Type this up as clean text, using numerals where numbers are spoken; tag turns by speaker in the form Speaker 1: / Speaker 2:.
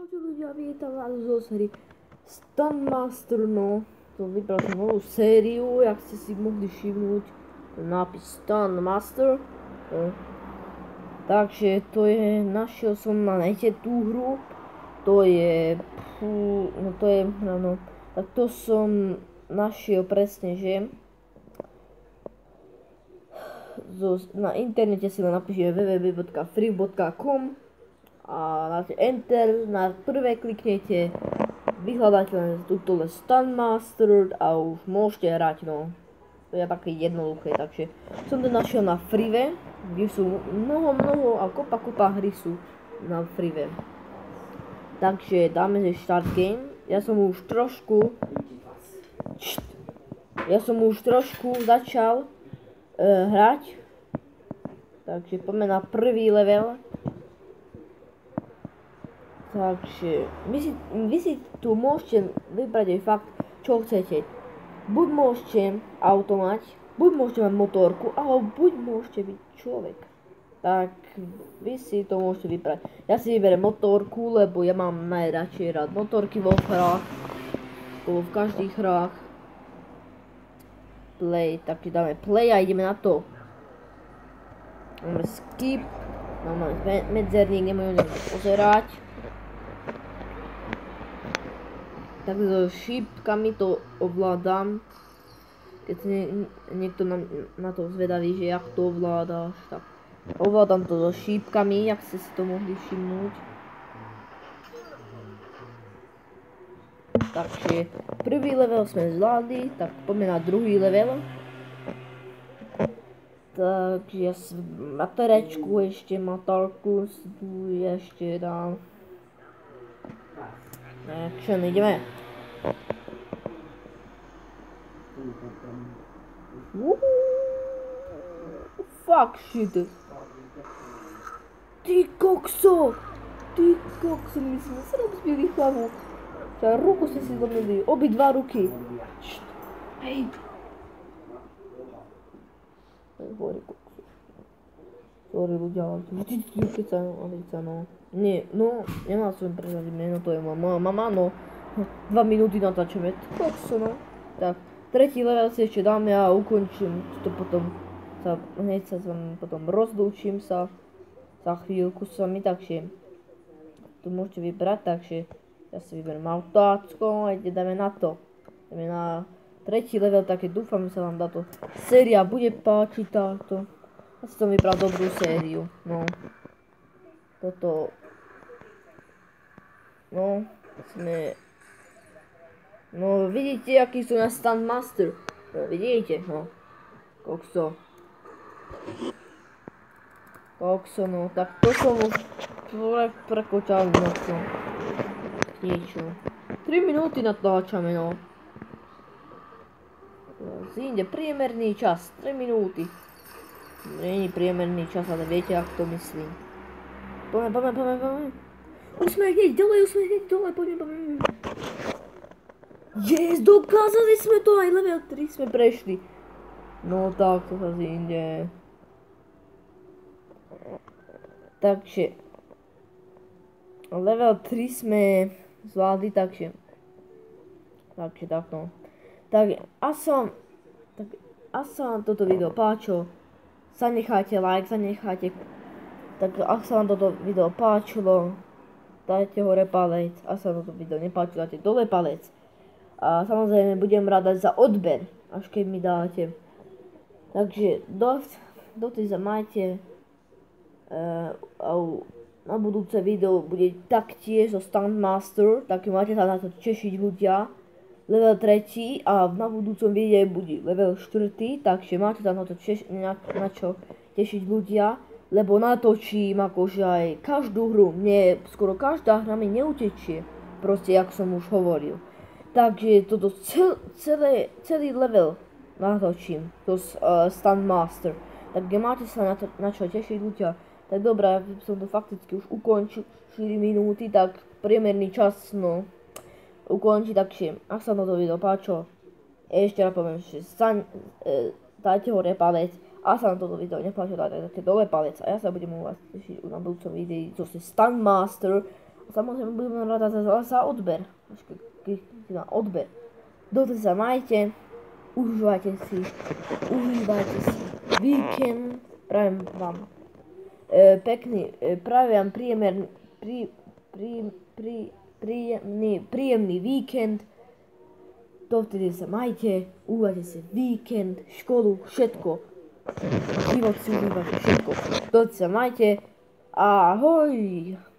Speaker 1: Čaute ľudia, vítam vás zo série Stunt Master, no. To vybral som novú sériu, jak ste si mohli všimnúť. Nápis Stunt Master. No. Takže to je, našiel som na nete tú hru. To je, tak to som našiel presne, že na internete si len napíšte www.free.com a dáte enter, na prvé kliknete, vyhľadáte len túto Stunt Master a už môžete hrať, no. To je také jednoduché, takže som to našiel na Freeve, kde sú mnoho a kopa hry sú na Freeve. Takže dáme si start game. Ja som už trošku začal hrať. Takže poďme na prvý level. Takže vy si tu môžete vybrať aj fakt, čo chcete. Buď môžete auto mať, buď môžete mať motorku, alebo buď môžete byť človek. Tak vy si to môžete vybrať. Ja si vyberiem motorku, lebo ja mám najradšej rád motorky vo hrách. V každých hrách. Play, takže dáme play a ideme na to. Máme skip, máme medzerník, nemajú pozerať. Takže so šípkami to ovládam. Keď si niekto na to zvedavý, že jak to ovládáš, tak ovládam to so šípkami, jak ste si to mohli všimnúť. Takže prvý level sme zvládli, tak poďme na druhý level. Takže ja si baterečku ešte, motorku ešte dám. Action, ideme. Fuck shit. Ty kokso, my sme sa rozbili hlavu. Ruku ste si zlomili, obidva ruky. Hej. Hovorí kokso. Sorry ľudia, ale keď sa no. Nie, no, nemal som prezradiť meno, to je moja mama, no. 2 minúty natáčame, kokso, no. Tak, tretí level si ešte dáme a ukončím to potom. Hneď sa potom rozlúčim sa. Za chvíľku s vami, takže tu môžete vybrať, takže ja si vyberiem autácko a ideme na to. Ideme na tretí level, takže dúfam, že sa vám táto séria bude páčiť táto. Ja si som vybral dobrú sériu, no. Toto, no, no vidíte, aký sú na Stunt Master, no vidíte, no, kokso, no, tak to som už prekočal, no, niečo, 3 minúty natáčame, no, inde priemerný čas, 3 minúty, nie je priemerný čas, ale viete, ak to myslím. Poďme. Už sme hneď dole, poďme. Yes, dokázali sme to, aj level 3 sme prešli. No tak, to sa inde. Takže level 3 sme zvládli, takže takto. Tak, ak sa vám toto video páčilo, zanechajte like, tak ak sa vám toto video páčilo, dajte hore palec, ak sa vám toto video nepáčilo, dajte dole palec. A samozrejme budem rád za odber, až keď mi dáte. Takže dotedy sa majte. Na budúce video bude taktiež zo Stunt Master, tak máte sa na to tešiť ľudia. Level 3 a na budúcom videu bude level 4, takže máte sa na to na čo tešiť ľudia. Lebo natočím akože aj každú hru, skoro každá hra mi neutečie, proste, jak som už hovoril. Takže toto celý level natočím, to Stunt Master. Takže máte sa na čo tešiť ľudia. Tak dobré, ja som to fakticky už ukončil 4 minúty, tak priemerný čas, no, ukončí, takže ak sa toto video páčilo, ešte raz poviem, že dajte hore palec. A sa vám toto video nepáčilo, dajte dole palec a ja sa budem u vás tešiť na budúcom videu, čo je Stunt Master samozrejme budeme rátať za odber. Kliknite na odber. Dovtedy sa majte, užívajte si víkend, prajem vám príjemný víkend. Dovtedy sa majte, užívajte si víkend, školu, všetko. Život si užívajte všetko. Dovtedy sa majte, ahoj.